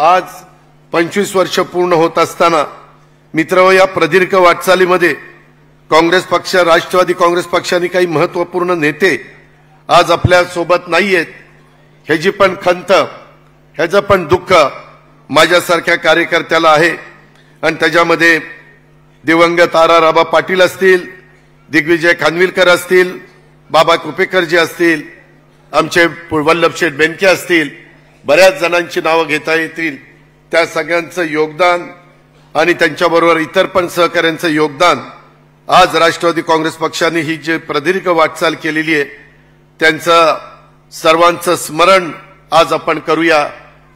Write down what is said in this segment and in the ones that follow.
आज 25 वर्ष पूर्ण होत असताना मित्रहो, या प्रदीर्घ वाटचालीमध्ये काँग्रेस पक्ष, राष्ट्रवादी काँग्रेस पक्षाने काही महत्त्वपूर्ण नेते आज आपल्या सोबत नाहीयेत, ह्याची पण खंत, ह्याचं पण दुःख माझ्यासारख्या कार्यकर्त्याला आहे। आणि त्याच्यामध्ये दिवंगत आबा पाटील असतील, दिग्विजय खानविलकर असतील, बाबा कृपेकरजी असतील, आमचे वल्लभशेठ बेनके असतील, बऱ्याच जणांची नावं घेता येतील। त्या सगळ्यांचं योगदान आणि त्यांच्याबरोबर इतर पण सहकाऱ्यांचं योगदान आज राष्ट्रवादी काँग्रेस पक्षाने ही जी प्रदीर्घ वाटचाल केलेली आहे त्यांचं सर्वांचं स्मरण आज आपण करूया।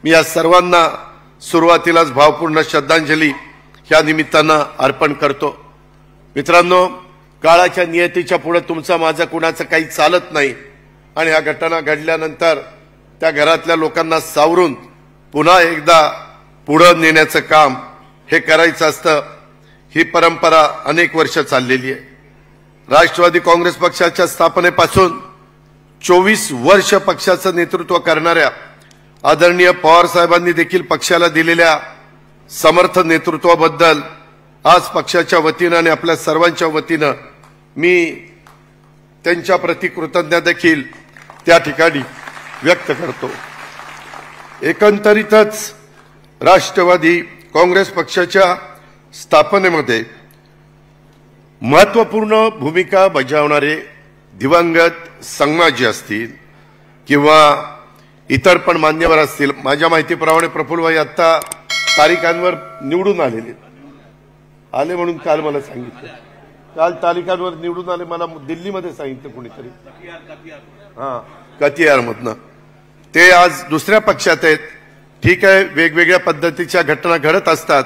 मी या सर्वांना सुरुवातीलाच भावपूर्ण श्रद्धांजली ह्या निमित्तानं अर्पण करतो। मित्रांनो, काळाच्या नियतीच्या पुढे तुमचा माझा कुणाचं काही चालत नाही आणि ह्या घटना घडल्यानंतर त्या घरातल्या लोकांना सावरून पुन्हा एकदा पुढे नेण्याचं काम हे करायचं असतं। ही परंपरा अनेक वर्ष चाललेली आहे। राष्ट्रवादी काँग्रेस पक्षाच्या स्थापनेपासून 24 वर्ष पक्षाचं नेतृत्व करणाऱ्या आदरणीय पवार साहेबांनी देखील पक्षाला दिलेल्या समर्थ नेतृत्वाबद्दल आज पक्षाच्या वतीनं आणि आपल्या सर्वांच्या वतीनं मी त्यांच्या प्रति कृतज्ञता देखील त्या ठिकाणी व्यक्त करतो। एकंदरीतच राष्ट्रवादी काँग्रेस पक्षाच्या स्थापनेमध्ये महत्त्वपूर्ण भूमिका बजावणारे दिवंगत संगमाजी असतील किंवा इतर पण मान्यवर असतील। माझ्या माहितीप्रमाणे प्रफुल्लभाई आता तारीखांवर निवडून आले म्हणून काल मला सांगितलं, काल तारीखांवर निवडून आले, मला दिल्लीमध्ये सांगितलं कोणीतरी, कतियारमधनं। ते आज दुसऱ्या पक्षात आहेत। ठीक आहे, वेगवेगळ्या पद्धतीच्या घटना घडत असतात,